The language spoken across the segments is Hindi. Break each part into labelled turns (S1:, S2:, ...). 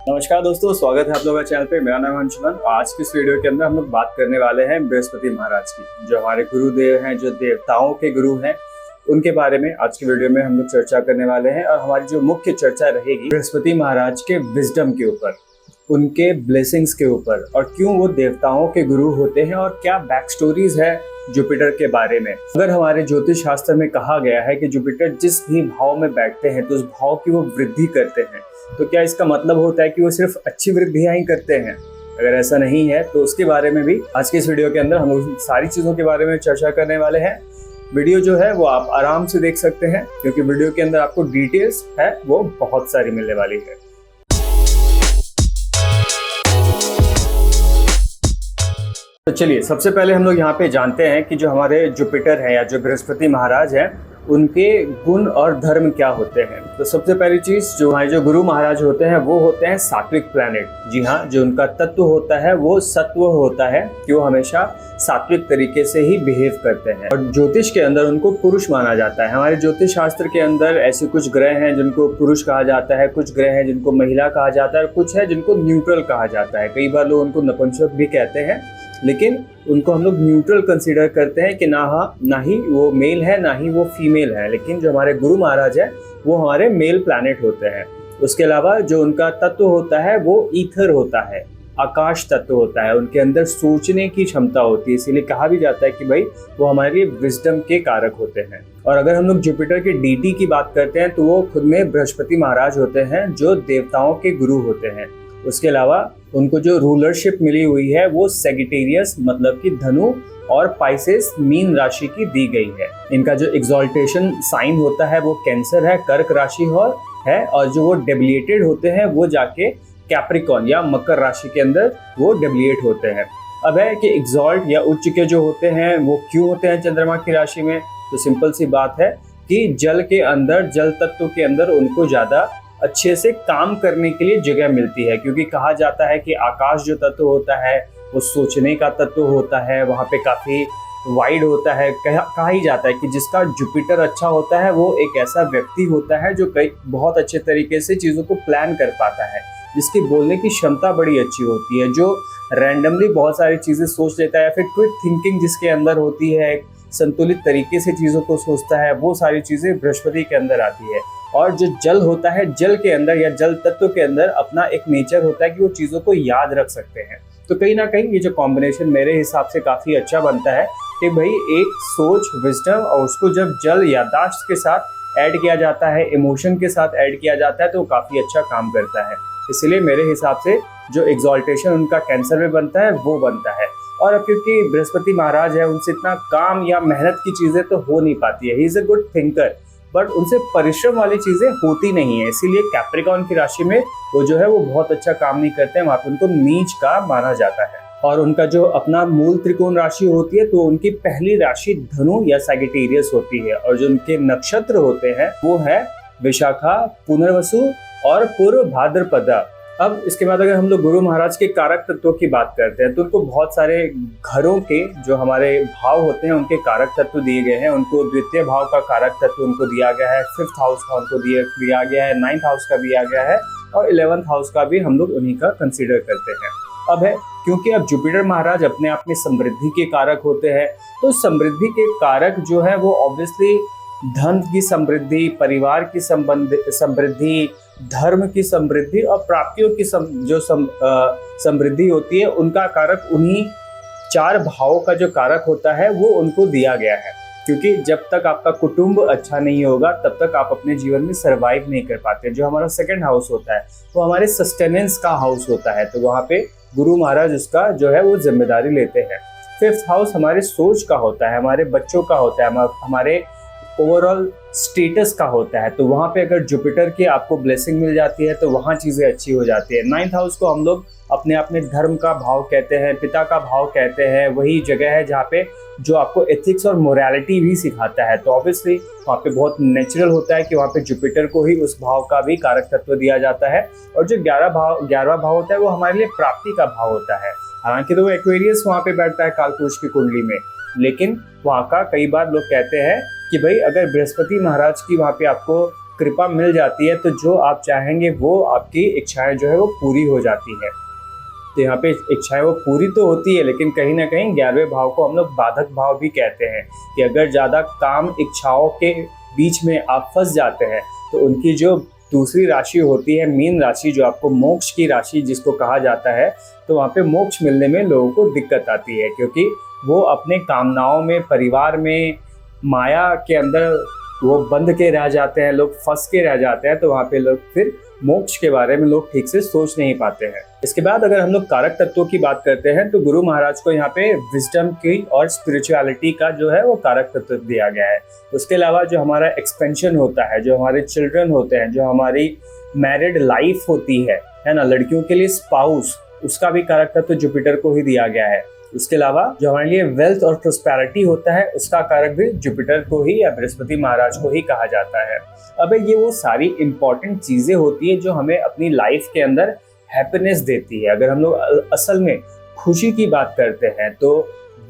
S1: नमस्कार दोस्तों, स्वागत है आप लोगों का चैनल पे। मेरा नाम है अंशुमन। आज की इस वीडियो के अंदर हम लोग बात करने वाले हैं बृहस्पति महाराज की, जो हमारे गुरुदेव हैं, जो देवताओं के गुरु हैं। उनके बारे में आज की वीडियो में हम लोग चर्चा करने वाले हैं। और हमारी जो मुख्य चर्चा रहेगी बृहस्पति महाराज के विजडम के ऊपर, उनके ब्लेसिंग्स के ऊपर, और क्यों वो देवताओं के गुरु होते हैं और क्या बैक स्टोरीज है जुपिटर के बारे में। अगर हमारे ज्योतिष शास्त्र में कहा गया है कि जुपिटर जिस भी भाव में बैठते हैं तो उस भाव की वो वृद्धि करते हैं, तो क्या इसका मतलब होता है कि वो सिर्फ अच्छी वृद्धियां ही करते हैं? अगर ऐसा नहीं है तो उसके बारे में भी आज के इस वीडियो के अंदर हम लोग सारी चीजों के बारे में चर्चा करने वाले हैं। वीडियो जो है वो आप आराम से देख सकते हैं, क्योंकि वीडियो के अंदर आपको डिटेल्स है वो बहुत सारी मिलने वाली है। तो चलिए, सबसे पहले हम लोग यहाँ पे जानते हैं कि जो हमारे जुपिटर हैं या जो बृहस्पति महाराज हैं, उनके गुण और धर्म क्या होते हैं। तो सबसे पहली चीज, जो हमारे जो गुरु महाराज होते हैं वो होते हैं सात्विक प्लैनेट। जी हाँ, जो उनका तत्व होता है वो सत्व होता है कि वो हमेशा सात्विक तरीके से ही बिहेव करते हैं। और ज्योतिष के अंदर उनको पुरुष माना जाता है। हमारे ज्योतिष शास्त्र के अंदर ऐसे कुछ ग्रह हैं जिनको पुरुष कहा जाता है, कुछ ग्रह हैं जिनको महिला कहा जाता है, और कुछ है जिनको न्यूट्रल कहा जाता है। कई बार लोग उनको नपुंसक भी कहते हैं, लेकिन उनको हम लोग न्यूट्रल कंसीडर करते हैं कि ना ही वो मेल है ना ही वो फीमेल है। लेकिन जो हमारे गुरु महाराज है वो हमारे मेल प्लैनेट होते हैं। उसके अलावा जो उनका तत्व होता है वो ईथर होता है, आकाश तत्व होता है। उनके अंदर सोचने की क्षमता होती है, इसीलिए कहा भी जाता है कि भाई वो हमारे लिए विजडम के कारक होते हैं। और अगर हम लोग जुपिटर के डीटी की बात करते हैं तो वो खुद में बृहस्पति महाराज होते हैं, जो देवताओं के गुरु होते हैं। उसके अलावा उनको जो रूलरशिप मिली हुई है वो सेगिटेरियस मतलब कि धनु और पाइसेस मीन राशि की दी गई है। इनका जो एक्सॉल्टेशन साइन होता है वो कैंसर है, कर्क राशि है। और जो वो डेबिलिएटेड होते हैं वो जाके कैप्रिकॉन या मकर राशि के अंदर वो डेबिलिएट होते हैं। अब है कि एक्सॉल्ट या उच्च के जो होते हैं वो क्यों होते हैं चंद्रमा की राशि में? तो सिंपल सी बात है कि जल के अंदर, जल तत्व के अंदर उनको ज्यादा अच्छे से काम करने के लिए जगह मिलती है। क्योंकि कहा जाता है कि आकाश जो तत्व होता है वो सोचने का तत्व होता है, वहाँ पे काफी वाइड होता है। कहा ही जाता है कि जिसका जुपिटर अच्छा होता है वो एक ऐसा व्यक्ति होता है जो कई बहुत अच्छे तरीके से चीजों को प्लान कर पाता है, जिसकी बोलने की क्षमता बड़ी अच्छी होती है, जो रैंडमली बहुत सारी चीजें सोच लेता है, या फिर क्विक थिंकिंग जिसके अंदर होती है, संतुलित तरीके से चीजों को सोचता है। वो सारी चीजें बृहस्पति के अंदर आती है। और जो जल होता है, जल के अंदर या जल तत्व के अंदर अपना एक नेचर होता है कि वो चीजों को याद रख सकते हैं। तो कहीं ना कहीं ये जो कॉम्बिनेशन मेरे हिसाब से काफी अच्छा बनता है कि भाई एक सोच, विजडम, और उसको जब जल याददाश्त के साथ ऐड किया जाता है, इमोशन के साथ ऐड किया जाता है, तो वो काफी अच्छा काम करता है। इसलिए मेरे हिसाब से जो एक्सॉल्टेशन उनका कैंसर में बनता है वो बनता है। और अब क्योंकि बृहस्पति महाराज है, उनसे इतना काम या मेहनत की चीजें तो हो नहीं पाती है। He is a good thinker, but उनसे परिश्रम वाली चीजें होती नहीं है। इसीलिए कैप्रिकॉर्न की राशि में वो जो है वो बहुत अच्छा काम नहीं करते हैं, वहां पे उनको नीच का माना जाता है। और उनका जो अपना मूल त्रिकोण राशि होती है तो उनकी पहली राशि धनु या सैगिटेरियस होती है। और जो उनके नक्षत्र होते हैं वो है विशाखा, पुनर्वसु और पूर्व भाद्रपदा। अब इसके बाद अगर हम लोग गुरु महाराज के कारक तत्वों की बात करते हैं तो उनको बहुत सारे घरों के जो हमारे भाव होते हैं उनके कारक तत्व दिए गए हैं। उनको द्वितीय भाव का कारक तत्व उनको दिया गया है, 5th हाउस का उनको दिया गया है, 9th हाउस का दिया गया है, और 11th हाउस का भी हम लोग उन्हीं का कंसिडर करते हैं। अब है क्योंकि अब जुपिटर महाराज अपने आप में समृद्धि के कारक होते हैं, तो समृद्धि के कारक जो है वो ऑब्वियसली धन की समृद्धि, परिवार की समृद्धि, धर्म की समृद्धि और प्राप्तियों की समृद्धि होती है, उनका कारक उन्हीं 4 भावों का जो कारक होता है वो उनको दिया गया है। क्योंकि जब तक आपका कुटुंब अच्छा नहीं होगा तब तक आप अपने जीवन में सरवाइव नहीं कर पाते। जो हमारा 2nd हाउस होता है वो हमारे सस्टेनेंस का हाउस होता है, तो वहाँ पे गुरु महाराज उसका जो है वो जिम्मेदारी लेते हैं। 5th हाउस हमारे सोच का होता है, हमारे बच्चों का होता है, हमारे ओवरऑल स्टेटस का होता है। तो वहाँ पे अगर जुपिटर की आपको ब्लेसिंग मिल जाती है तो वहाँ चीज़ें अच्छी हो जाती है। 9th हाउस को हम लोग अपने आप में धर्म का भाव कहते हैं, पिता का भाव कहते हैं। वही जगह है जहाँ पे जो आपको एथिक्स और मोरालिटी भी सिखाता है। तो ऑब्वियसली वहाँ पे बहुत नेचुरल होता है कि वहाँ पे जुपिटर को ही उस भाव का भी कारक तत्व दिया जाता है। और जो 11वां भाव होता है वो हमारे लिए प्राप्ति का भाव होता है। हालांकि तो वो एक्वेरियस वहाँ पे बैठता है कालपुरुष की कुंडली में, लेकिन वहाँ का कई बार लोग कहते हैं कि भाई अगर बृहस्पति महाराज की वहाँ पे आपको कृपा मिल जाती है तो जो आप चाहेंगे वो आपकी इच्छाएं जो है वो पूरी हो जाती है। तो यहाँ पे इच्छाएं वो पूरी तो होती है, लेकिन कहीं ना कहीं 11वें भाव को हम लोग बाधक भाव भी कहते हैं कि अगर ज़्यादा काम इच्छाओं के बीच में आप फंस जाते हैं तो उनकी जो दूसरी राशि होती है मीन राशि, जो आपको मोक्ष की राशि जिसको कहा जाता है, तो वहाँ पे मोक्ष मिलने में लोगों को दिक्कत आती है, क्योंकि वो अपने कामनाओं में, परिवार में, माया के अंदर वो बंध के रह जाते हैं, लोग फंस के रह जाते हैं। तो वहाँ पे लोग फिर मोक्ष के बारे में लोग ठीक से सोच नहीं पाते हैं। इसके बाद अगर हम लोग कारक तत्वों की बात करते हैं तो गुरु महाराज को यहाँ पे विजडम की और स्पिरिचुअलिटी का जो है वो कारक तत्व दिया गया है। उसके अलावा जो हमारा एक्सपेंशन होता है, जो हमारे चिल्ड्रन होते हैं, जो हमारी मैरिड लाइफ होती है ना, लड़कियों के लिए स्पाउस, उसका भी कारक तत्व जुपिटर को ही दिया गया है। उसके अलावा जो हमारे लिए वेल्थ और प्रोस्पेरिटी होता है उसका कारक भी जुपिटर को ही या बृहस्पति महाराज को ही कहा जाता है। अब ये वो सारी इंपॉर्टेंट चीजें होती है जो हमें अपनी लाइफ के अंदर हैप्पीनेस देती है। अगर हम लोग असल में खुशी की बात करते हैं तो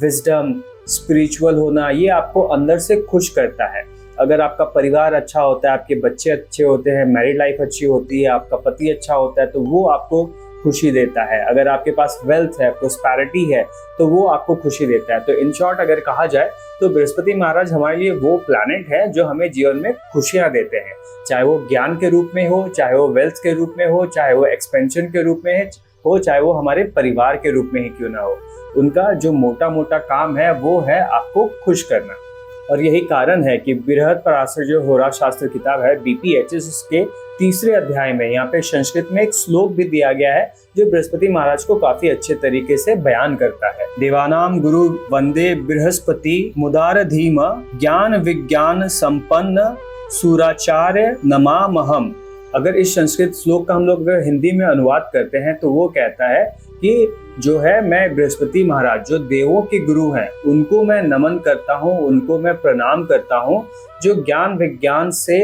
S1: विजडम, स्पिरिचुअल होना, ये आपको अंदर से खुश करता है। अगर आपका परिवार अच्छा होता है, आपके बच्चे अच्छे होते हैं, मैरिड लाइफ अच्छी होती है, आपका पति अच्छा होता है, तो वो आपको खुशी देता है। अगर आपके पास वेल्थ है, प्रोस्पेरिटी है, तो वो आपको खुशी देता है। तो इन शॉर्ट अगर कहा जाए तो बृहस्पति महाराज हमारे लिए वो प्लैनेट है जो हमें जीवन में खुशियां देते हैं, चाहे वो ज्ञान के रूप में हो, चाहे वो वेल्थ के रूप में हो, चाहे वो एक्सपेंशन के रूप में हो, चाहे वो हमारे परिवार के रूप में ही क्यों ना हो। उनका जो मोटा मोटा काम है वो है आपको खुश करना। और यही कारण है कि बृहद पराशर जो होरा शास्त्र किताब है BPHS, उसके 3रे अध्याय में यहाँ पे संस्कृत में एक श्लोक भी दिया गया है जो बृहस्पति महाराज को काफी अच्छे तरीके से बयान करता है। देवानाम गुरु वंदे बृहस्पति मुदार धीम ज्ञान विज्ञान संपन्न सुराचार्य नमामहम। अगर इस संस्कृत श्लोक का हम लोग अगर हिंदी में अनुवाद करते हैं तो वो कहता है कि जो है मैं बृहस्पति महाराज जो देवों के गुरु हैं उनको मैं नमन करता हूँ, उनको मैं प्रणाम करता हूँ, जो ज्ञान विज्ञान से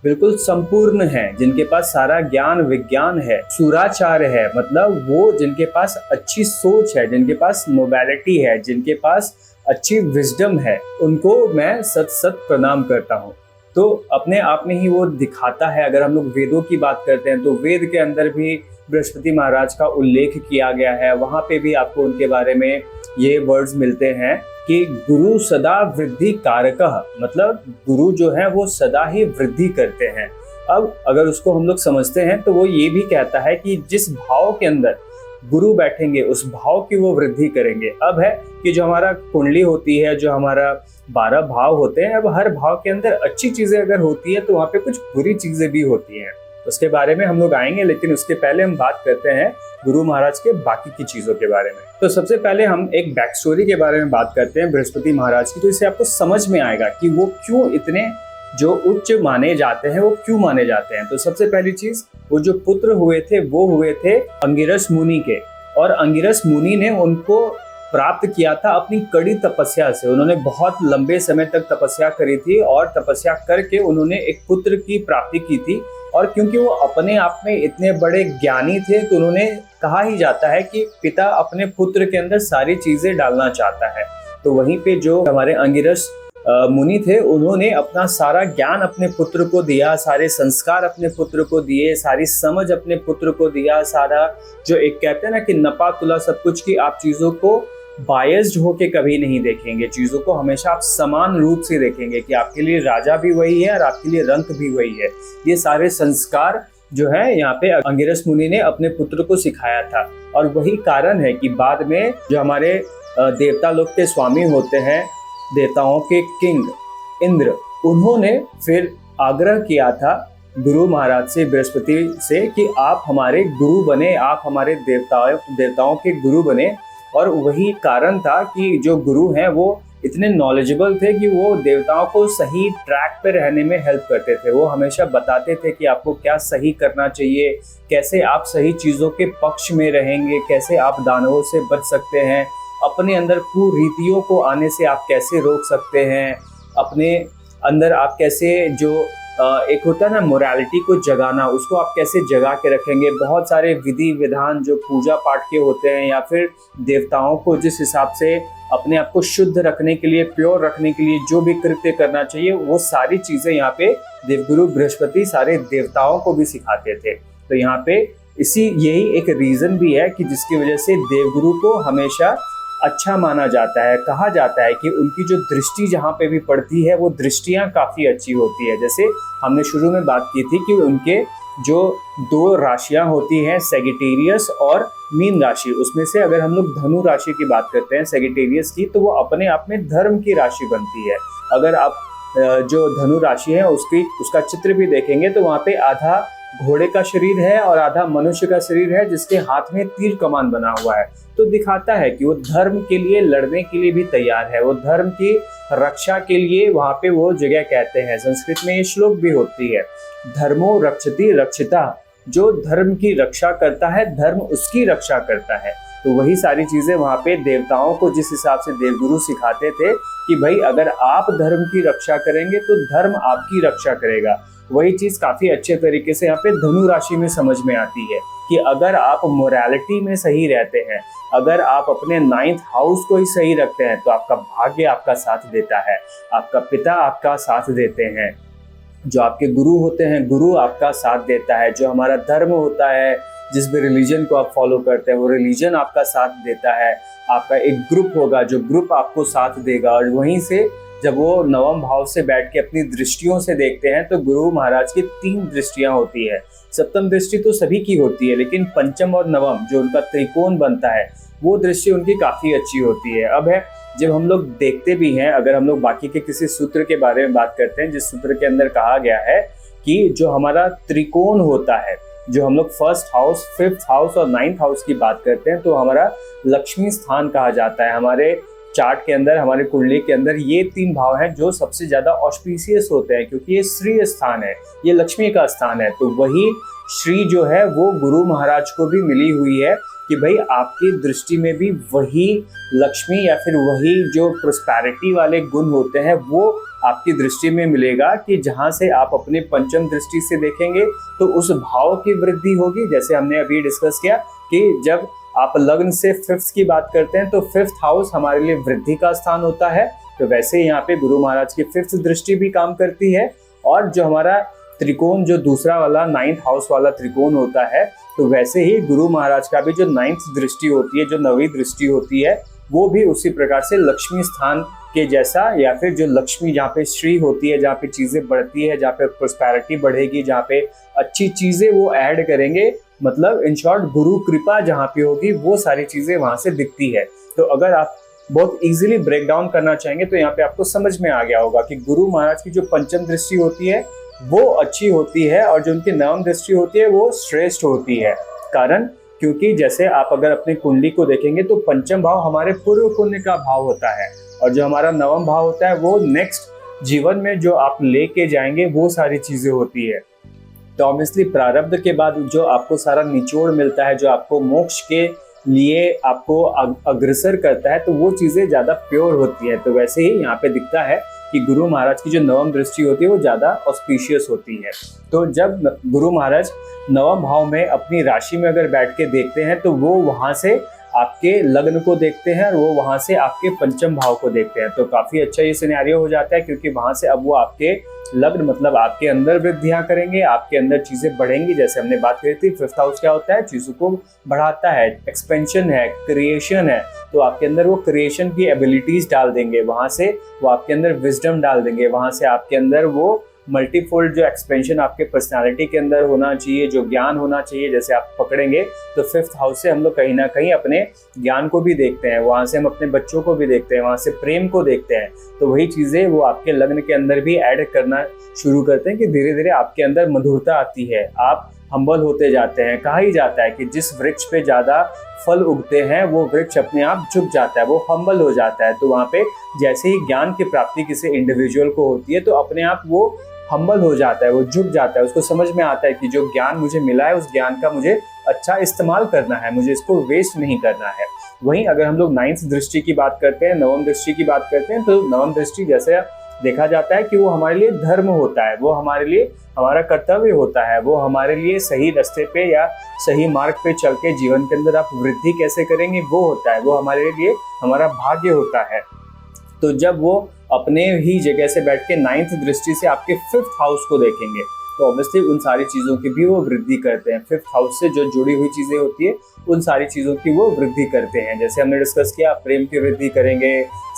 S1: बिल्कुल संपूर्ण है, जिनके पास सारा ज्ञान विज्ञान है, सुराचार्य है, मतलब वो जिनके पास अच्छी सोच है, जिनके पास मोबालिटी है, जिनके पास अच्छी विजडम है, उनको मैं सत सत प्रणाम करता हूँ। तो अपने आप में ही वो दिखाता है। अगर हम लोग वेदों की बात करते हैं तो वेद के अंदर भी बृहस्पति महाराज का उल्लेख किया गया है। वहाँ पे भी आपको उनके बारे में ये वर्ड्स मिलते हैं कि गुरु सदा वृद्धि कारकः, मतलब गुरु जो है वो सदा ही वृद्धि करते हैं। अब अगर उसको हम लोग समझते हैं तो वो ये भी कहता है कि जिस भाव के अंदर गुरु बैठेंगे उस भाव की वो वृद्धि करेंगे। अब है कि जो हमारा कुंडली होती है, जो हमारा 12 भाव होते हैं, अब हर भाव के अंदर अच्छी चीजें अगर होती है तो वहाँ पे कुछ बुरी चीजें भी होती हैं। उसके बारे में हम लोग आएंगे, लेकिन उसके पहले हम बात करते हैं गुरु महाराज के बाकी की चीजों के बारे में। तो सबसे पहले हम एक बैक स्टोरी के बारे में बात करते हैं बृहस्पति महाराज की, तो इससे आपको समझ में आएगा कि वो क्यों इतने जो उच्च माने जाते हैं, वो क्यों माने जाते हैं। तो सबसे पहली चीज, वो जो पुत्र हुए थे वो हुए थे अंगिरस मुनि के, और अंगिरस मुनि ने उनको प्राप्त किया था अपनी कड़ी तपस्या से। उन्होंने बहुत लंबे समय तक तपस्या करी थी और तपस्या करके उन्होंने एक पुत्र की प्राप्ति की थी। और क्योंकि वो अपने आप में इतने बड़े ज्ञानी थे तो उन्होंने, कहा ही जाता है कि पिता अपने पुत्र के अंदर सारी चीजें डालना चाहता है। तो वहीं पे जो हमारे अंगिरस मुनि थे, उन्होंने अपना सारा ज्ञान अपने पुत्र को दिया, सारे संस्कार अपने पुत्र को दिए, सारी समझ अपने पुत्र को दिया, सारा जो एक कहते हैं ना कि नपा तुला सब कुछ, की आप चीजों को बायस्ड होके कभी नहीं देखेंगे, चीजों को हमेशा आप समान रूप से देखेंगे कि आपके लिए राजा भी वही है और आपके लिए रंक भी वही है। ये सारे संस्कार जो है यहाँ पे अंगिरस मुनि ने अपने पुत्र को सिखाया था। और वही कारण है कि बाद में जो हमारे देवता लोग के स्वामी होते हैं, देवताओं के किंग इंद्र, उन्होंने फिर आग्रह किया था गुरु महाराज से, बृहस्पति से, कि आप हमारे गुरु बने, आप हमारे देवताओं के गुरु बने। और वही कारण था कि जो गुरु हैं वो इतने नॉलेजेबल थे कि वो देवताओं को सही ट्रैक पे रहने में हेल्प करते थे। वो हमेशा बताते थे कि आपको क्या सही करना चाहिए, कैसे आप सही चीज़ों के पक्ष में रहेंगे, कैसे आप दानवों से बच सकते हैं, अपने अंदर कुरीतियों को आने से आप कैसे रोक सकते हैं, अपने अंदर आप कैसे जो एक होता है ना मोरालिटी को जगाना, उसको आप कैसे जगा के रखेंगे। बहुत सारे विधि विधान जो पूजा पाठ के होते हैं या फिर देवताओं को जिस हिसाब से अपने आप को शुद्ध रखने के लिए, प्योर रखने के लिए जो भी कृत्य करना चाहिए, वो सारी चीज़ें यहाँ पे देवगुरु बृहस्पति सारे देवताओं को भी सिखाते थे। तो यहाँ पे यही एक रीज़न भी है कि जिसकी वजह से देवगुरु को हमेशा अच्छा माना जाता है। कहा जाता है कि उनकी जो दृष्टि जहाँ पे भी पड़ती है वो दृष्टियाँ काफ़ी अच्छी होती है। जैसे हमने शुरू में बात की थी कि उनके जो 2 राशियाँ होती हैं, सैजिटेरियस और मीन राशि, उसमें से अगर हम लोग धनु राशि की बात करते हैं सैजिटेरियस की, तो वो अपने आप में धर्म की राशि बनती है। अगर आप जो धनु राशि है उसका चित्र भी देखेंगे तो वहाँ पे आधा घोड़े का शरीर है और आधा मनुष्य का शरीर है, जिसके हाथ में तीर कमान बना हुआ है। तो दिखाता है कि वो धर्म के लिए लड़ने के लिए भी तैयार है, वो धर्म की रक्षा के लिए वहाँ पे वो जगह कहते हैं। संस्कृत में ये श्लोक भी होती है, धर्मो रक्षति रक्षिता, जो धर्म की रक्षा करता है धर्म उसकी रक्षा करता है। तो वही सारी चीजें वहाँ पे देवताओं को जिस हिसाब से देवगुरु सिखाते थे कि भाई अगर आप धर्म की रक्षा करेंगे तो धर्म आपकी रक्षा करेगा। वही चीज काफी अच्छे तरीके से यहाँ पे धनु राशि में समझ में आती है कि अगर आप मोरालिटी में सही रहते हैं, अगर आप अपने 9th हाउस को ही सही रखते हैं, तो आपका भाग्य आपका साथ देता है, आपका पिता आपका साथ देते हैं, जो आपके गुरु होते हैं गुरु आपका साथ देता है, जो हमारा धर्म होता है, जिस भी रिलीजन को आप फॉलो करते हैं वो रिलीजन आपका साथ देता है। आपका एक ग्रुप होगा जो ग्रुप आपको साथ देगा। और वहीं से जब वो नवम भाव से बैठ के अपनी दृष्टियों से देखते हैं तो गुरु महाराज की 3 दृष्टियां होती है। सप्तम दृष्टि तो सभी की होती है, लेकिन पंचम और नवम जो उनका त्रिकोण बनता है वो दृष्टि उनकी काफी अच्छी होती है। अब है जब हम लोग देखते भी हैं, अगर हम लोग बाकी के किसी सूत्र के बारे में बात करते हैं जिस सूत्र के अंदर कहा गया है कि जो हमारा त्रिकोण होता है, जो हम लोग 1st हाउस, 5th हाउस और 9th हाउस की बात करते हैं, तो हमारा लक्ष्मी स्थान कहा जाता है। हमारे चार्ट के अंदर, हमारे कुंडली के अंदर ये 3 भाव हैं जो सबसे ज्यादा ऑस्पिशियस होते हैं, क्योंकि ये श्री स्थान है, ये लक्ष्मी का स्थान है। तो वही श्री जो है वो गुरु महाराज को भी मिली हुई है कि भाई आपकी दृष्टि में भी वही लक्ष्मी या फिर वही जो प्रोस्पेरिटी वाले गुण होते हैं वो आपकी दृष्टि में मिलेगा, कि जहाँ से आप अपने पंचम दृष्टि से देखेंगे तो उस भाव की वृद्धि होगी। जैसे हमने अभी डिस्कस किया कि जब आप लग्न से 5th की बात करते हैं तो 5th हाउस हमारे लिए वृद्धि का स्थान होता है। तो वैसे यहाँ पे गुरु महाराज की 5th दृष्टि भी काम करती है। और जो हमारा त्रिकोण, जो दूसरा वाला 9th हाउस वाला त्रिकोण होता है, तो वैसे ही गुरु महाराज का भी जो 9th दृष्टि होती है, जो 9वीं दृष्टि होती है, वो भी उसी प्रकार से लक्ष्मी स्थान के जैसा, या फिर जो लक्ष्मी जहाँ पे श्री होती है, जहाँ पे चीजें बढ़ती है, जहाँ पे प्रोस्पेरिटी बढ़ेगी, जहाँ पे अच्छी चीजें वो ऐड करेंगे, मतलब इन शॉर्ट गुरु कृपा जहाँ पे होगी वो सारी चीजें वहां से दिखती है। तो अगर आप बहुत इजीली ब्रेक डाउन करना चाहेंगे तो यहाँ पे आपको समझ में आ गया होगा कि गुरु महाराज की जो पंचम दृष्टि होती है वो अच्छी होती है और जो उनकी नवम दृष्टि होती है वो श्रेष्ठ होती है। कारण क्योंकि जैसे आप अगर अपनी कुंडली को देखेंगे तो पंचम भाव हमारे पूर्व पुण्य का भाव होता है, और जो हमारा नवम भाव होता है वो नेक्स्ट जीवन में जो आप लेके जाएंगे वो सारी चीजें होती है। तो ऑब्वियसली प्रारब्ध के बाद जो आपको सारा निचोड़ मिलता है, जो आपको मोक्ष के लिए आपको अग्रसर करता है, तो वो चीजें ज्यादा प्योर होती है। तो वैसे ही यहाँ पे दिखता है कि गुरु महाराज की जो नवम दृष्टि होती है वो ज्यादा ऑस्पिशियस होती है। तो जब गुरु महाराज नवम भाव में अपनी राशि में अगर बैठ के देखते हैं तो वो वहां से आपके लग्न को देखते हैं और वो वहां से आपके पंचम भाव को देखते हैं। तो काफी अच्छा ये सिनेरियो हो जाता है, क्योंकि वहां से अब वो आपके लग्न मतलब आपके अंदर वृद्धियां करेंगे, आपके अंदर चीजें बढ़ेंगी। जैसे हमने बात करी थी 5th हाउस क्या होता है, चीजों को बढ़ाता है, एक्सपेंशन है, क्रिएशन है। तो आपके अंदर वो क्रिएशन की एबिलिटीज डाल देंगे, वहां से वो आपके अंदर विजडम डाल देंगे, वहां से आपके अंदर वो मल्टीफोल्ड जो एक्सपेंशन आपके पर्सनालिटी के अंदर होना चाहिए, जो ज्ञान होना चाहिए। जैसे आप पकड़ेंगे तो 5th हाउस से हम लोग कहीं ना कहीं अपने ज्ञान को भी देखते हैं, वहां से हम अपने बच्चों को भी देखते हैं, वहां से प्रेम को देखते हैं। तो वही चीजें वो आपके लग्न के अंदर भी ऐड करना शुरू करते हैं कि धीरे धीरे आपके अंदर मधुरता आती है, आप हम्बल होते जाते हैं। कहा ही जाता है कि जिस वृक्ष पे ज्यादा फल उगते हैं वो वृक्ष अपने आप झुक जाता है, वो हम्बल हो जाता है। तो वहाँ पे जैसे ही ज्ञान की प्राप्ति किसी इंडिविजुअल को होती है तो अपने आप वो हम्बल हो जाता है, वो झुक जाता है, उसको समझ में आता है कि जो ज्ञान मुझे मिला है उस ज्ञान का मुझे अच्छा इस्तेमाल करना है, मुझे इसको वेस्ट नहीं करना है। वहीं अगर हम लोग 9th दृष्टि की बात करते हैं, नवम दृष्टि की बात करते हैं, तो नवम दृष्टि जैसे देखा जाता है कि वो हमारे लिए धर्म होता है, वो हमारे लिए हमारा कर्तव्य होता है, वो हमारे लिए सही रास्ते पे या सही मार्ग पे चल के जीवन के अंदर आप वृद्धि कैसे करेंगे वो होता है, वो हमारे लिए हमारा भाग्य होता है। तो जब वो अपने ही जगह से बैठ के 9th दृष्टि से आपके 5th हाउस को देखेंगे तो ऑब्वियसली उन सारी चीज़ों की भी वो वृद्धि करते हैं। 5th हाउस से जो जुड़ी हुई चीज़ें होती है उन सारी चीज़ों की वो वृद्धि करते हैं। जैसे हमने डिस्कस किया, प्रेम की वृद्धि करेंगे,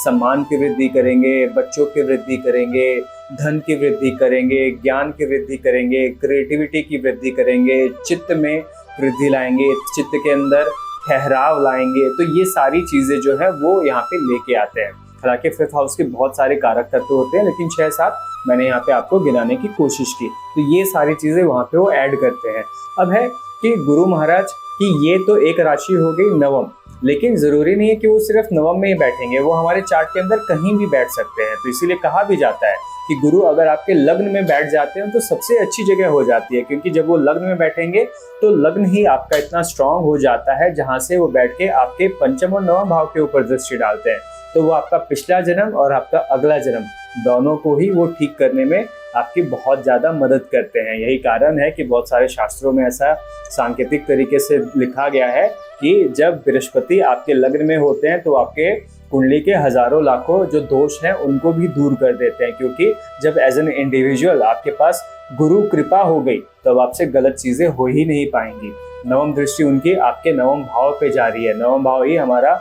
S1: सम्मान की वृद्धि करेंगे, बच्चों की वृद्धि करेंगे, धन की वृद्धि करेंगे, ज्ञान की वृद्धि करेंगे, क्रिएटिविटी की वृद्धि करेंगे, चित्त में वृद्धि लाएंगे, चित्त के अंदर ठहराव लाएंगे। तो ये सारी चीज़ें जो है वो यहाँ पे लेके आते हैं। हालांकि 5th हाउस के बहुत सारे कारक तत्व होते हैं, लेकिन 6-7 मैंने यहाँ पे आपको गिनाने की कोशिश की। तो ये सारी चीज़ें वहाँ पे वो ऐड करते हैं। अब है कि गुरु महाराज की ये तो एक राशि हो गई नवम, लेकिन ज़रूरी नहीं है कि वो सिर्फ नवम में ही बैठेंगे, वो हमारे चार्ट के अंदर कहीं भी बैठ सकते हैं। तो इसीलिए कहा भी जाता है कि गुरु अगर आपके लग्न में बैठ जाते हैं तो सबसे अच्छी जगह हो जाती है, क्योंकि जब वो लग्न में बैठेंगे तो लग्न ही आपका इतना स्ट्रांग हो जाता है जहाँ से वो बैठ के आपके पंचम और नवम भाव के ऊपर दृष्टि डालते हैं। तो वो आपका पिछला जन्म और आपका अगला जन्म दोनों को ही वो ठीक करने में आपकी बहुत ज़्यादा मदद करते हैं। यही कारण है कि बहुत सारे शास्त्रों में ऐसा सांकेतिक तरीके से लिखा गया है कि जब बृहस्पति आपके लग्न में होते हैं तो आपके कुंडली के हजारों लाखों जो दोष हैं उनको भी दूर कर देते हैं, क्योंकि जब एज एन इंडिविजुअल आपके पास गुरु कृपा हो गई तब आपसे गलत चीज़ें हो ही नहीं पाएंगी। नवम दृष्टि उनकी आपके नवम भाव पे जा रही है। नवम भाव ही हमारा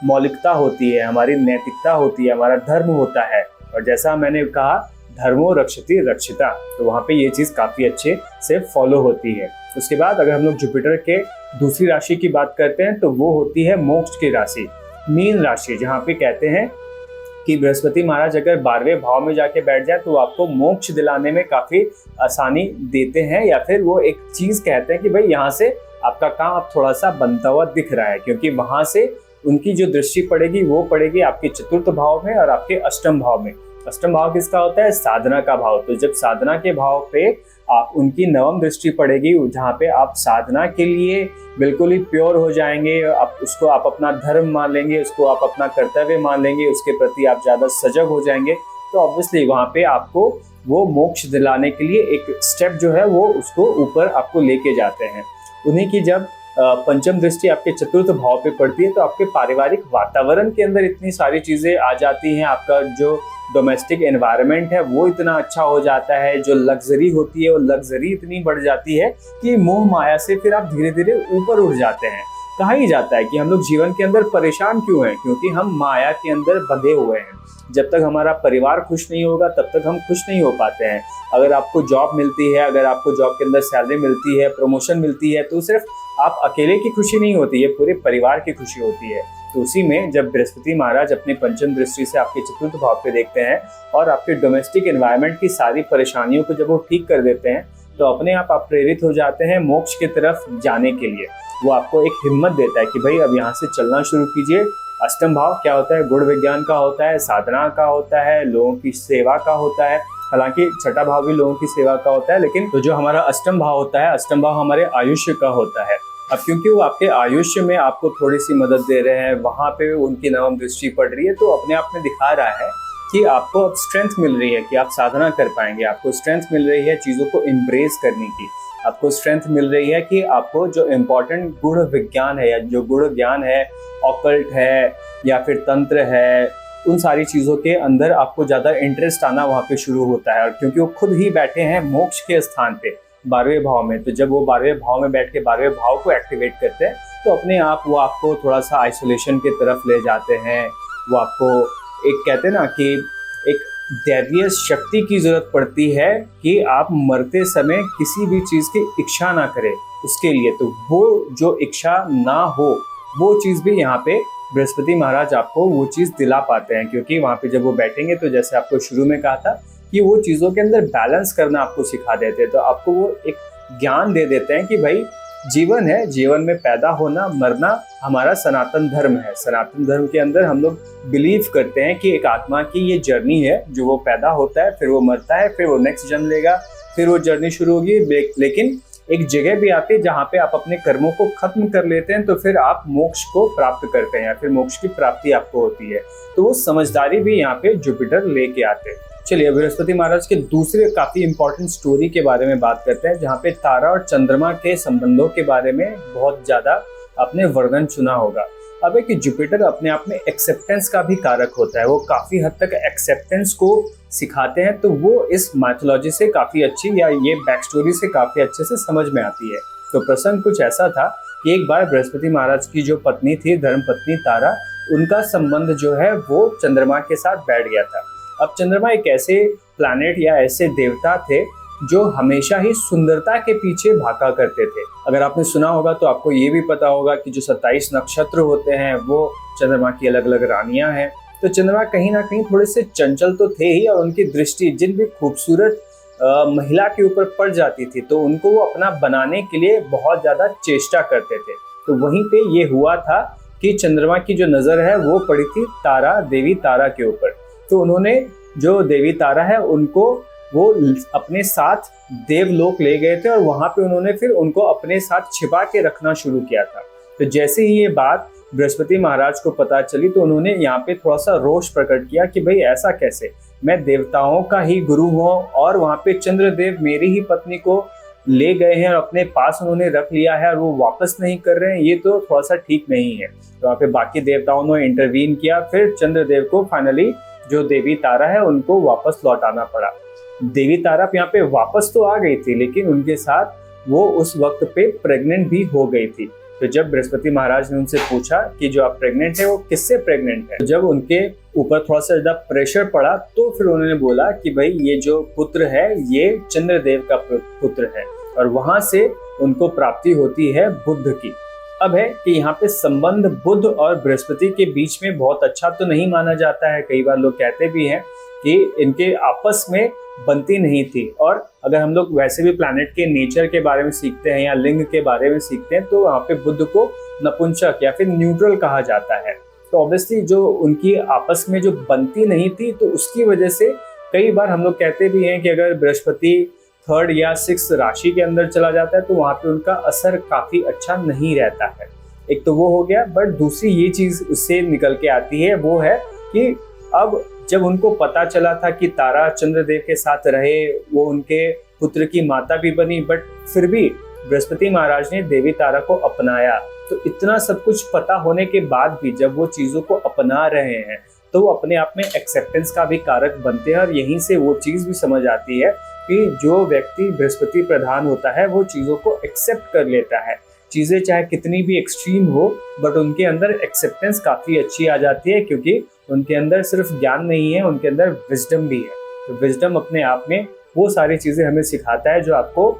S1: मौलिकता होती है, हमारी नैतिकता होती है, हमारा धर्म होता है। और जैसा मैंने कहा धर्मो रक्षति रक्षिता, तो वहाँ पे ये चीज़ काफ़ी अच्छे से फॉलो होती है। उसके बाद अगर हम लोग जुपिटर के दूसरी राशि की बात करते हैं तो वो होती है मोक्ष की राशि, मीन राशि, जहाँ पे कहते हैं कि बृहस्पति महाराज अगर 12वें भाव में जाके बैठ जाए तो आपको मोक्ष दिलाने में काफ़ी आसानी देते हैं, या फिर वो एक चीज़ कहते हैं कि भाई यहाँ से आपका काम अब थोड़ा सा बनता हुआ दिख रहा है, क्योंकि वहाँ से उनकी जो दृष्टि पड़ेगी वो पड़ेगी आपके 4th भाव में और आपके 8म भाव में। 8म भाव किसका होता है? साधना का भाव। तो जब साधना के भाव पे आप उनकी नवम दृष्टि पड़ेगी जहाँ पे आप साधना के लिए बिल्कुल ही प्योर हो जाएंगे, आप उसको आप अपना धर्म मान लेंगे, उसको आप अपना कर्तव्य मान लेंगे, उसके प्रति आप ज़्यादा सजग हो जाएंगे, तो ऑब्वियसली वहाँ पे आपको वो मोक्ष दिलाने के लिए एक स्टेप जो है वो उसको ऊपर आपको लेके जाते हैं। उन्हीं की जब पंचम दृष्टि आपके 4th भाव पे पड़ती है तो आपके पारिवारिक वातावरण के अंदर इतनी सारी चीज़ें आ जाती हैं, आपका जो डोमेस्टिक एनवायरनमेंट है वो इतना अच्छा हो जाता है, जो लग्जरी होती है वो लग्जरी इतनी बढ़ जाती है कि मोह माया से फिर आप धीरे धीरे ऊपर उठ जाते हैं। कहा ही जाता है कि हम लोग जीवन के अंदर परेशान क्यों हैं? क्योंकि हम माया के अंदर बंधे हुए हैं। जब तक हमारा परिवार खुश नहीं होगा तब तक हम खुश नहीं हो पाते हैं। अगर आपको जॉब मिलती है, अगर आपको जॉब के अंदर सैलरी मिलती है, प्रमोशन मिलती है, तो सिर्फ आप अकेले की खुशी नहीं होती है, पूरे परिवार की खुशी होती है। तो उसी में जब बृहस्पति महाराज अपनी पंचम दृष्टि से आपके 4th भाव पे देखते हैं और आपके डोमेस्टिक एनवायरनमेंट की सारी परेशानियों को जब वो ठीक कर देते हैं तो अपने आप प्रेरित हो जाते हैं मोक्ष की तरफ जाने के लिए। वो आपको एक हिम्मत देता है कि भाई अब यहाँ से चलना शुरू कीजिए। 8म भाव क्या होता है? गुण विज्ञान का होता है, साधना का होता है, लोगों की सेवा का होता है। हालांकि 6ठा भाव भी लोगों की सेवा का होता है, लेकिन तो जो हमारा 8म भाव होता है, 8म भाव हमारे आयुष्य का होता है। अब क्योंकि वो आपके आयुष्य में आपको थोड़ी सी मदद दे रहे हैं, वहाँ पे उनकी नवम दृष्टि पड़ रही है, तो अपने आप में दिखा रहा है कि आपको अब स्ट्रेंथ मिल रही है कि आप साधना कर पाएंगे, आपको स्ट्रेंथ मिल रही है चीज़ों को एम्ब्रेस करने की, आपको स्ट्रेंथ मिल रही है कि आपको जो इम्पोर्टेंट गुण विज्ञान है या जो गुण ज्ञान है, ऑकल्ट है या फिर तंत्र है, उन सारी चीज़ों के अंदर आपको ज़्यादा इंटरेस्ट आना वहाँ पे शुरू होता है। और क्योंकि वो खुद ही बैठे हैं मोक्ष के स्थान पे 12वें भाव में, तो जब वो 12वें भाव में बैठ के 12वें भाव को एक्टिवेट करते हैं तो अपने आप वो आपको थोड़ा सा आइसोलेशन की तरफ ले जाते हैं। वो आपको एक कहते हैं ना कि एक दैवीय शक्ति की जरूरत पड़ती है कि आप मरते समय किसी भी चीज़ की इच्छा ना करें उसके लिए, तो वो जो इच्छा ना हो वो चीज़ भी यहाँ पे बृहस्पति महाराज आपको वो चीज़ दिला पाते हैं। क्योंकि वहाँ पे जब वो बैठेंगे तो जैसे आपको शुरू में कहा था कि वो चीज़ों के अंदर बैलेंस करना आपको सिखा देते हैं, तो आपको वो एक ज्ञान दे देते हैं कि भाई जीवन है, जीवन में पैदा होना मरना हमारा सनातन धर्म है। सनातन धर्म के अंदर हम लोग बिलीव करते हैं कि एक आत्मा की ये जर्नी है, जो वो पैदा होता है, फिर वो मरता है, फिर वो नेक्स्ट जन्म लेगा, फिर वो जर्नी शुरू होगी। लेकिन एक जगह भी आती है जहाँ पे आप अपने कर्मों को खत्म कर लेते हैं तो फिर आप मोक्ष को प्राप्त करते हैं या फिर मोक्ष की प्राप्ति आपको होती है। तो वो समझदारी भी यहाँ पे जुपिटर लेके आते हैं। चलिए बृहस्पति महाराज के दूसरे काफी इंपॉर्टेंट स्टोरी के बारे में बात करते हैं, जहाँ पे तारा और चंद्रमा के संबंधों के बारे में बहुत ज्यादा आपने वर्णन सुना होगा। अब है कि जुपिटर अपने आप में एक्सेप्टेंस का भी कारक होता है, वो काफी हद तक एक्सेप्टेंस को सिखाते हैं। तो वो इस माइथोलॉजी से काफी अच्छी या ये बैक स्टोरी से काफी अच्छे से समझ में आती है। तो प्रसंग कुछ ऐसा था कि एक बार बृहस्पति महाराज की जो पत्नी थी, धर्म पत्नी तारा, उनका संबंध जो है वो चंद्रमा के साथ बैठ गया था। अब चंद्रमा एक ऐसे प्लैनेट या ऐसे देवता थे जो हमेशा ही सुंदरता के पीछे भागा करते थे। अगर आपने सुना होगा तो आपको ये भी पता होगा कि जो 27 नक्षत्र होते हैं वो चंद्रमा की अलग अलग रानियां हैं। तो चंद्रमा कहीं ना कहीं थोड़े से चंचल तो थे ही, और उनकी दृष्टि जिन भी खूबसूरत महिला के ऊपर पड़ जाती थी तो उनको वो अपना बनाने के लिए बहुत ज्यादा चेष्टा करते थे। तो वहीं पे ये हुआ था कि चंद्रमा की जो नजर है वो पड़ी थी तारा, देवी तारा के ऊपर। तो उन्होंने जो देवी तारा है उनको वो अपने साथ देवलोक ले गए थे और वहां पे उन्होंने फिर उनको अपने साथ छिपा के रखना शुरू किया था। तो जैसे ही ये बात बृहस्पति महाराज को पता चली तो उन्होंने यहाँ पे थोड़ा सा रोष प्रकट किया कि भाई ऐसा कैसे, मैं देवताओं का ही गुरु हूँ और वहां पे चंद्रदेव मेरी ही पत्नी को ले गए हैं और अपने पास उन्होंने रख लिया है और वो वापस नहीं कर रहे हैं, ये तो थोड़ा सा ठीक नहीं है। तो वहाँ पे बाकी देवताओं ने इंटरवीन किया, फिर चंद्रदेव को फाइनली जो देवी तारा है उनको वापस लौटाना पड़ा। देवी तारा यहाँ पे वापस तो आ गई थी, लेकिन उनके साथ वो उस वक्त पे प्रेग्नेंट भी हो गई थी। तो जब बृहस्पति महाराज ने उनसे पूछा कि जो आप प्रेग्नेंट है वो किससे प्रेग्नेंट है, तो जब उनके ऊपर थोड़ा सा ज्यादा प्रेशर पड़ा तो फिर उन्होंने बोला कि भाई ये जो पुत्र है ये चंद्रदेव का पुत्र है और वहां से उनको प्राप्ति होती है बुध की। अब है कि यहाँ पे संबंध बुध और बृहस्पति के बीच में बहुत अच्छा तो नहीं माना जाता है। कई बार लोग कहते भी हैं कि इनके आपस में बनती नहीं थी। और अगर हम लोग वैसे भी प्लैनेट के नेचर के बारे में सीखते हैं या लिंग के बारे में सीखते हैं तो वहाँ पे बुध को नपुंसक या फिर न्यूट्रल कहा जाता है। तो ऑब्वियसली जो उनकी आपस में जो बनती नहीं थी तो उसकी वजह से कई बार हम लोग कहते भी हैं कि अगर बृहस्पति 3rd या 6th राशि के अंदर चला जाता है तो वहाँ पे उनका असर काफी अच्छा नहीं रहता है। एक तो वो हो गया, बट दूसरी ये चीज उससे निकल के आती है वो है कि अब जब उनको पता चला था कि तारा चंद्रदेव के साथ रहे, वो उनके पुत्र की माता भी बनी, बट फिर भी बृहस्पति महाराज ने देवी तारा को अपनाया। तो इतना सब कुछ पता होने के बाद भी जब वो चीजों को अपना रहे हैं तो वो अपने आप में एक्सेप्टेंस का भी कारक बनते हैं। और यहीं से वो चीज भी समझ आती है कि जो व्यक्ति बृहस्पति प्रधान होता है वो चीजों को एक्सेप्ट कर लेता है। चीजें चाहे कितनी भी एक्सट्रीम हो बट उनके अंदर एक्सेप्टेंस काफी अच्छी आ जाती है, क्योंकि उनके अंदर सिर्फ ज्ञान नहीं है, उनके अंदर विजडम भी है। तो विजडम अपने आप में वो सारी चीजें हमें सिखाता है जो आपको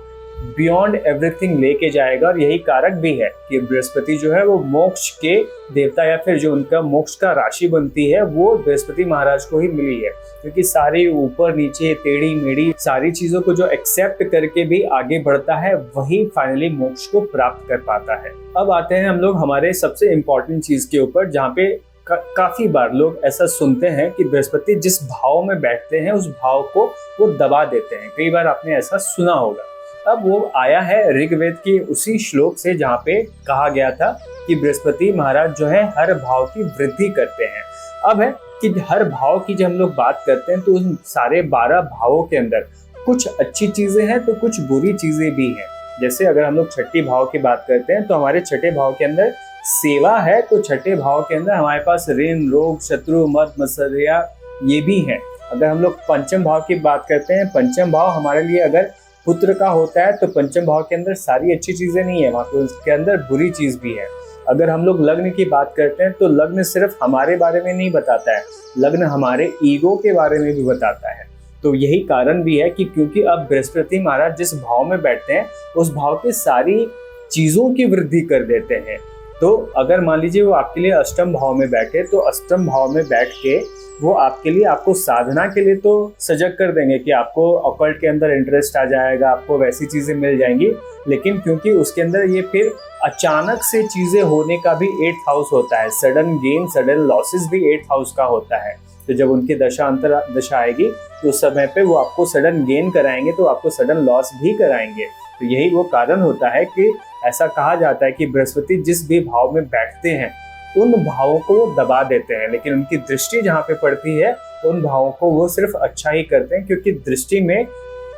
S1: बियॉन्ड एवरीथिंग लेके जाएगा। और यही कारक भी है कि बृहस्पति जो है वो मोक्ष के देवता या फिर जो उनका मोक्ष का राशि बनती है वो बृहस्पति महाराज को ही मिली है, क्योंकि सारी ऊपर नीचे टेढ़ी मेढ़ी सारी चीजों को जो एक्सेप्ट करके भी आगे बढ़ता है वही फाइनली मोक्ष को प्राप्त कर पाता है। अब आते हैं हम लोग हमारे सबसे इम्पोर्टेंट चीज के ऊपर, जहाँ पे काफी बार लोग ऐसा सुनते हैं कि बृहस्पति जिस भाव में बैठते हैं उस भाव को वो दबा देते हैं। कई बार आपने ऐसा सुना होगा। अब वो आया है ऋग्वेद की उसी श्लोक से जहाँ पे कहा गया था कि बृहस्पति महाराज जो है हर भाव की वृद्धि करते हैं। अब है कि हर भाव की जब हम लोग बात करते हैं तो उन सारे 12 भावों के अंदर कुछ अच्छी चीजें हैं तो कुछ बुरी चीजें भी हैं। जैसे अगर हम लोग छठी भाव की बात करते हैं तो हमारे छठे भाव के अंदर सेवा है, तो छठे भाव के अंदर हमारे पास ऋण, रोग, शत्रु, मद, मत्सर्या ये भी है। अगर हम लोग पंचम भाव की बात करते हैं, पंचम भाव हमारे लिए अगर पुत्र का होता है तो पंचम भाव के अंदर सारी अच्छी चीजें नहीं है, वहां पे उसके अंदर बुरी चीज भी है। अगर हम लोग लग्न की बात करते हैं तो लग्न सिर्फ हमारे बारे में नहीं बताता है, लग्न हमारे ईगो के बारे में भी बताता है। तो यही कारण भी है कि क्योंकि अब बृहस्पति महाराज जिस भाव में बैठते हैं उस भाव की सारी चीजों की वृद्धि कर देते हैं। तो अगर मान लीजिए वो आपके लिए अष्टम भाव में बैठे तो अष्टम भाव में बैठ के वो आपके लिए आपको साधना के लिए तो सजग कर देंगे कि आपको ऑकल्ट के अंदर इंटरेस्ट आ जाएगा, आपको वैसी चीजें मिल जाएंगी। लेकिन क्योंकि उसके अंदर ये फिर अचानक से चीजें होने का भी 8th हाउस होता है, सडन गेन सडन लॉसेस भी 8th हाउस का होता है। तो जब उनकी दशा अंतर दशा आएगी तो उस समय पे वो आपको सडन गेन कराएंगे तो आपको सडन लॉस भी कराएंगे। तो यही वो कारण होता है कि ऐसा कहा जाता है कि बृहस्पति जिस भी भाव में बैठते हैं उन भावों को वो दबा देते हैं, लेकिन उनकी दृष्टि जहाँ पे पड़ती है उन भावों को वो सिर्फ अच्छा ही करते हैं, क्योंकि दृष्टि में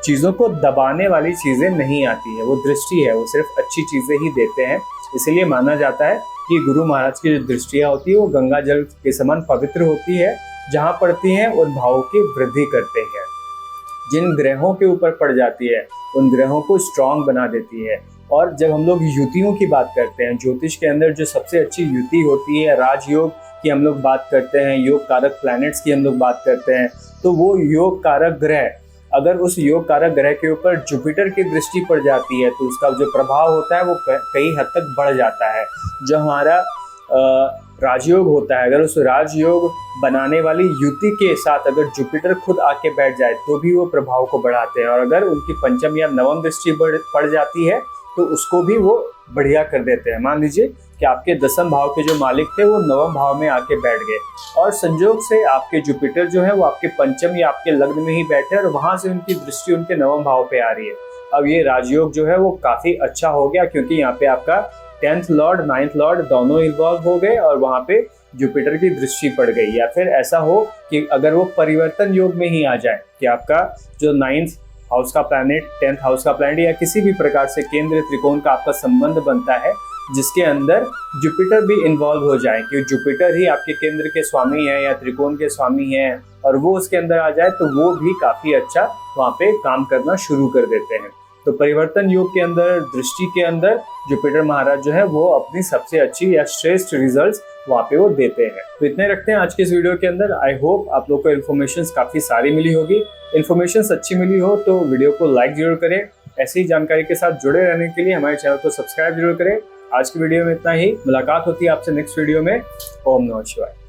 S1: चीज़ों को दबाने वाली चीज़ें नहीं आती है। वो दृष्टि है, वो सिर्फ अच्छी चीज़ें ही देते हैं। इसलिए माना जाता है कि गुरु महाराज की जो दृष्टियाँ होती है वो गंगा जल के समान पवित्र होती है, जहाँ पड़ती हैं उन भावों की वृद्धि करते हैं। जिन ग्रहों के ऊपर पड़ जाती है उन ग्रहों को स्ट्रांग बना देती है। और जब हम लोग युतियों की बात करते हैं, ज्योतिष के अंदर जो सबसे अच्छी युति होती है, राजयोग की हम लोग बात करते हैं, योग कारक प्लैनेट्स की हम लोग बात करते हैं, तो वो योग कारक ग्रह अगर उस योग कारक ग्रह के ऊपर जुपिटर की दृष्टि पड़ जाती है तो उसका जो प्रभाव होता है वो कई हद तक बढ़ जाता है। जो हमारा राजयोग होता है, अगर उस राजयोग बनाने वाली युति के साथ अगर जुपिटर खुद आके बैठ जाए तो भी वो प्रभाव को बढ़ाते हैं, और अगर उनकी पंचम या नवम दृष्टि पड़ जाती है तो उसको भी वो बढ़िया कर देते हैं। मान लीजिए कि आपके दसम भाव के जो मालिक थे वो नवम भाव में आके बैठ गए, और संजोग से आपके जुपिटर जो है वो आपके पंचम या आपके लग्न में ही बैठे और वहां से उनकी दृष्टि उनके नवम भाव पे आ रही है। अब ये राजयोग जो है वो काफी अच्छा हो गया, क्योंकि यहाँ पे आपका 10th लॉर्ड 9th लॉर्ड दोनों इन्वॉल्व हो गए और वहां पे जुपिटर की दृष्टि पड़ गई। या फिर ऐसा हो कि अगर वो परिवर्तन योग में ही आ जाए कि आपका जो 9th हाउस का प्लैनेट 10th हाउस का प्लैनेट या किसी भी प्रकार से केंद्र त्रिकोण का आपका संबंध बनता है जिसके अंदर जुपिटर भी इन्वॉल्व हो जाए, कि जुपिटर ही आपके केंद्र के स्वामी है या त्रिकोण के स्वामी है, और वो उसके अंदर आ जाए तो वो भी काफी अच्छा वहाँ पे काम करना शुरू कर देते हैं। तो परिवर्तन योग के अंदर दृष्टि के अंदर जुपिटर महाराज जो है वो अपनी सबसे अच्छी या श्रेष्ठ रिजल्ट्स वहाँ पे वो देते हैं। तो इतने रखते हैं आज के इस वीडियो के अंदर। आई होप आप लोग को इन्फॉर्मेशन काफी सारी मिली होगी। इन्फॉर्मेशन अच्छी मिली हो तो वीडियो को लाइक जरूर करें। ऐसी ही जानकारी के साथ जुड़े रहने के लिए हमारे चैनल को सब्सक्राइब जरूर करें। आज की वीडियो में इतना ही। मुलाकात होती है आपसे नेक्स्ट वीडियो में। ओम नमः शिवाय।